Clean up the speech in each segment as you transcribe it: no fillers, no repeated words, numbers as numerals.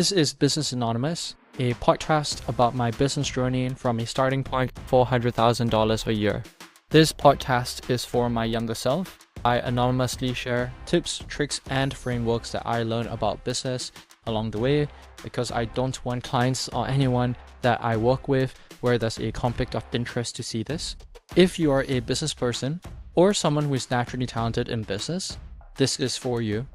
This is Business Anonymous, a podcast about my business journey from a starting point of $400,000 a year. This podcast is for my younger self. I anonymously share tips, tricks, and frameworks that I learned about business along the way because I don't want clients or anyone that I work with where there's a conflict of interest to see this. If you are a business person or someone who is naturally talented in business, this is for you.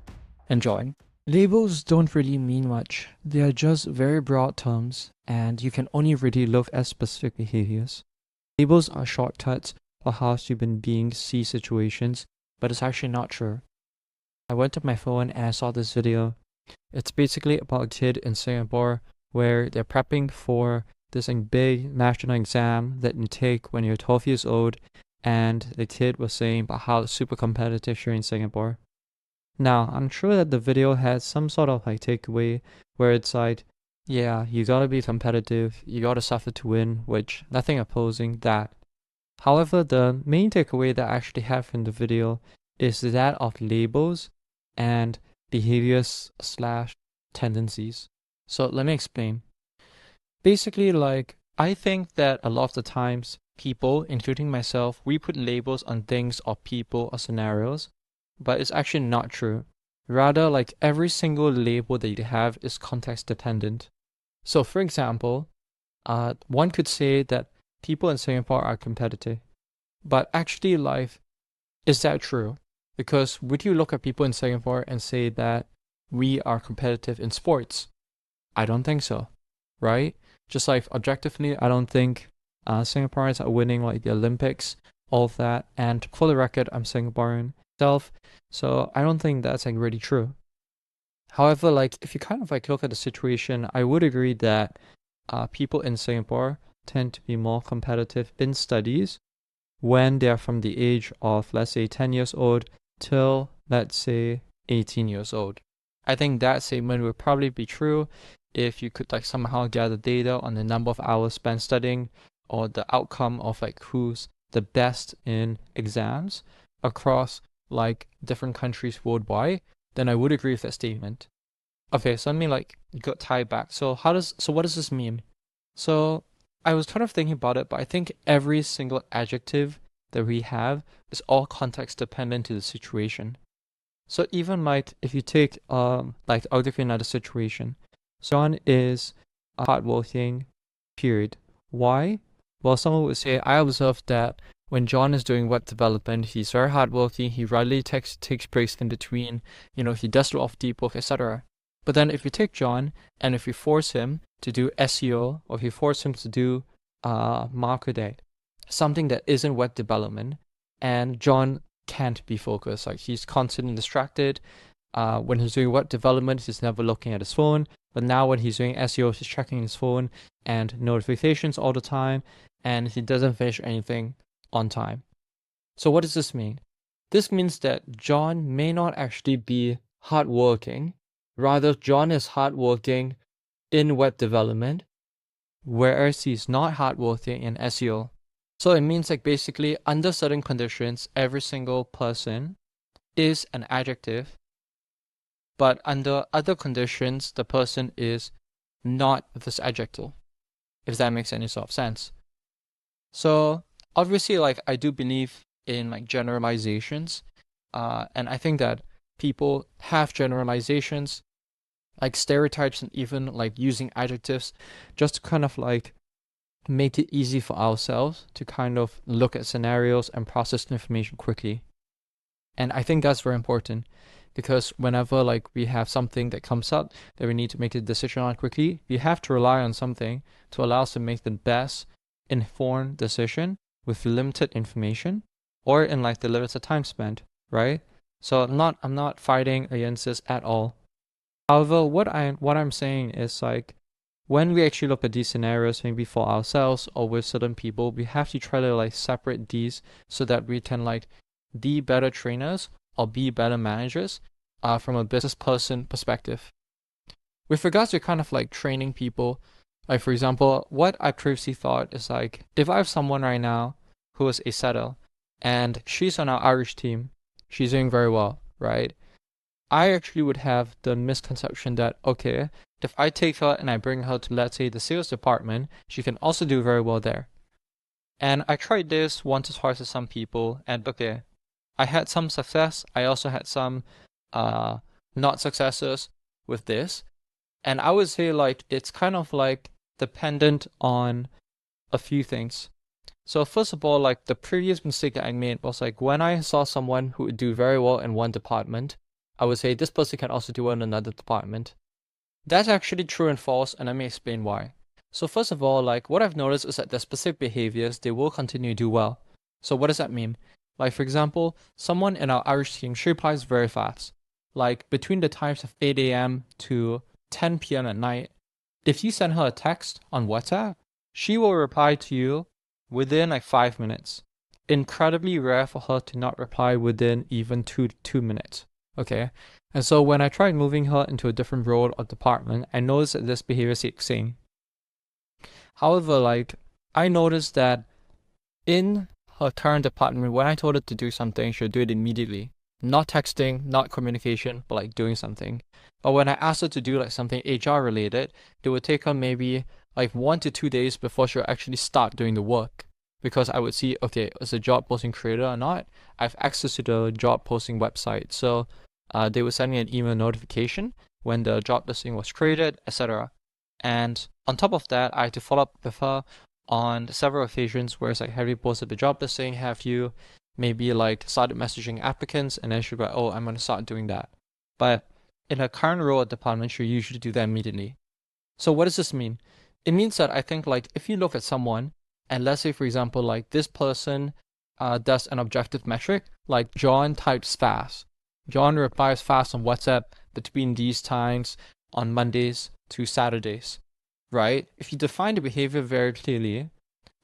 Enjoy. Labels don't really mean much. They are just very broad terms, and you can only really look at specific behaviors. Labels are shortcuts for how human beings see situations, but it's actually not true. I went to my phone and I saw this video. It's basically about a kid in Singapore where they're prepping for this big national exam that you take when you're 12 years old, and the kid was saying about how it's super competitive here in Singapore. Now, I'm sure that the video has some sort of takeaway where it's yeah, you gotta be competitive, you gotta suffer to win, which nothing opposing that. However, the main takeaway that I actually have from the video is that of labels and behaviors / tendencies. So let me explain. Basically, I think that a lot of the times people, including myself, we put labels on things or people or scenarios, but it's actually not true. Rather, every single label that you have is context dependent. So for example, one could say that people in Singapore are competitive, but actually is that true? Because would you look at people in Singapore and say that we are competitive in sports? I don't think so, right? Just objectively, I don't think Singaporeans are winning the Olympics, all of that. And for the record, I'm Singaporean myself, so I don't think that's really true. However, if you kind of look at the situation, I would agree that people in Singapore tend to be more competitive in studies when they're from the age of, let's say, 10 years old till, let's say, 18 years old. I think that statement would probably be true if you could somehow gather data on the number of hours spent studying or the outcome of who's the best in exams across different countries worldwide, then I would agree with that statement. Okay, so let me go tie back. So what does this mean? So I was kind of thinking about it, but I think every single adjective that we have is all context dependent to the situation. So even if you take I'll give you another situation. John is hardworking, period. Why? Well, someone would say, I observed that when John is doing web development, he's very hardworking, he rarely takes breaks in between, he does a lot of deep work, etc. But then if you take John and if you force him to do SEO, or if you force him to do marketing, something that isn't web development, and John can't be focused, he's constantly distracted. When he's doing web development, he's never looking at his phone, but now when he's doing SEO, he's checking his phone and notifications all the time, and he doesn't finish anything on time. So what does this mean? This means that John may not actually be hardworking. Rather, John is hardworking in web development, whereas he's not hardworking in SEO. So it means basically under certain conditions, every single person is an adjective, but under other conditions, the person is not this adjective, if that makes any sort of sense. So obviously, I do believe in generalizations, and I think that people have generalizations, stereotypes, and even using adjectives just to kind of make it easy for ourselves to kind of look at scenarios and process information quickly. And I think that's very important because whenever we have something that comes up that we need to make a decision on quickly, we have to rely on something to allow us to make the best informed decision with limited information or in the limited time spent, right? So I'm not fighting against this at all. However, what I'm saying is when we actually look at these scenarios, maybe for ourselves or with certain people, we have to try to separate these so that we can be better trainers or be better managers from a business person perspective. With regards to kind of training people, for example, what I previously thought is if I have someone right now who is a setter and she's on our Irish team, she's doing very well, right? I actually would have the misconception that, okay, if I take her and I bring her to, let's say, the sales department, she can also do very well there. And I tried this once or twice with some people, and okay, I had some success. I also had some not successes with this. And I would say like it's kind of like dependent on a few things. So first of all, like the previous mistake that I made was like when I saw someone who would do very well in one department, I would say this person can also do well in another department. That's actually true and false, and let me explain why. So first of all, like what I've noticed is that there's specific behaviors they will continue to do well. So what does that mean? Like for example, someone in our Irish team, she replies very fast. Like between the times of 8 a.m. to 10 p.m. at night, if you send her a text on WhatsApp, she will reply to you within like 5 minutes. Incredibly rare for her to not reply within even two minutes. Okay. And so when I tried moving her into a different role or department, I noticed that this behavior is the same. However, like I noticed that in her current department, when I told her to do something, she'll do it immediately. Not texting, not communication, but like doing something. But when I asked her to do like something HR related, it would take her maybe like 1 to 2 days before she'll actually start doing the work. Because I would see, okay, is the job posting created or not? I have access to the job posting website. So they would send me an email notification when the job listing was created, etc. And on top of that, I had to follow up with her on several occasions where it's like, have you posted the job listing? Have you maybe like started messaging applicants? And then she'll be like, oh, I'm going to start doing that. But in her current role at department, she'll usually do that immediately. So what does this mean? It means that I think like if you look at someone and let's say, for example, like this person does an objective metric, like John types fast. John replies fast on WhatsApp between these times on Mondays to Saturdays, right? If you define the behavior very clearly,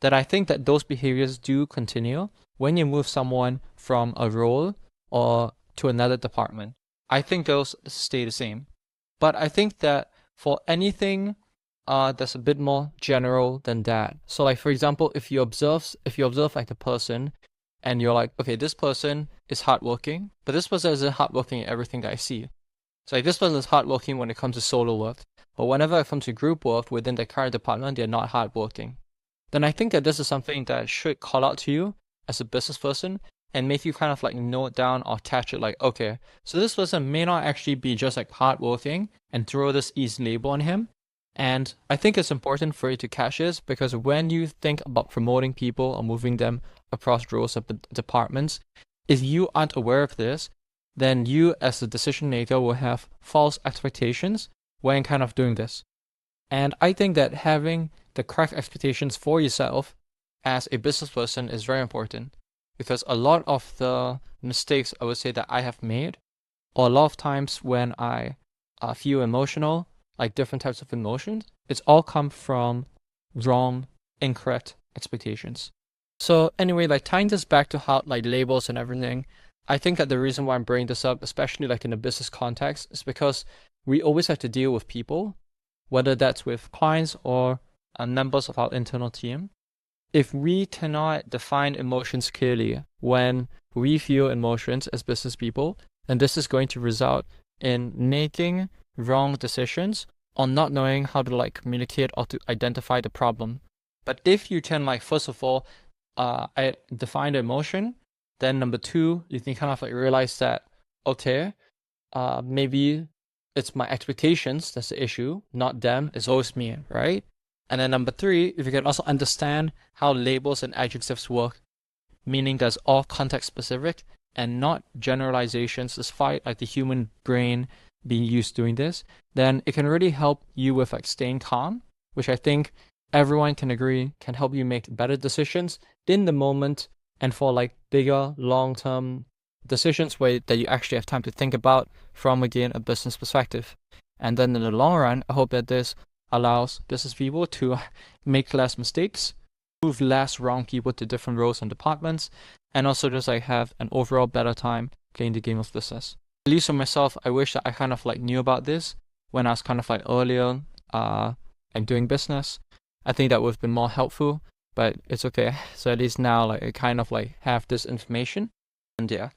then I think that those behaviors do continue when you move someone from a role or to another department. I think those stay the same. But I think that for anything that's a bit more general than that. So like for example, if you observe like a person and you're like, okay, this person is hardworking, but this person isn't hardworking in everything that I see. So like this person is hardworking when it comes to solo work, but whenever it comes to group work within the current department, they're not hardworking. Then I think that this is something that should call out to you as a business person and make you kind of like note down or catch it like, okay, so this person may not actually be just like hardworking and throw this easy label on him. And I think it's important for you to catch this because when you think about promoting people or moving them across roles of departments, if you aren't aware of this, then you as a decision maker will have false expectations when kind of doing this. And I think that having the correct expectations for yourself as a business person is very important because a lot of the mistakes I would say that I have made, or a lot of times when I feel emotional, like different types of emotions, it's all come from wrong, incorrect expectations. So anyway, like tying this back to how like labels and everything, I think that the reason why I'm bringing this up, especially like in a business context, is because we always have to deal with people, whether that's with clients or members of our internal team. If we cannot define emotions clearly when we feel emotions as business people, then this is going to result in making wrong decisions or not knowing how to like communicate or to identify the problem. But if you can like first of all define the emotion, then number two, you can kind of like realize that okay, maybe it's my expectations that's the issue, not them, it's always me, right? And then number three, if you can also understand how labels and adjectives work, meaning that's all context specific and not generalizations despite like the human brain being used doing this, then it can really help you with like staying calm, which I think everyone can agree can help you make better decisions in the moment and for like bigger long-term decisions that you actually have time to think about from again a business perspective. And then in the long run, I hope that this allows business people to make less mistakes, move less wrong people to different roles and departments, and also just like have an overall better time playing the game of business. At least for myself, I wish that I kind of like knew about this when I was kind of like earlier like doing business. I think that would have been more helpful, but it's okay. So at least now like I kind of like have this information. And yeah,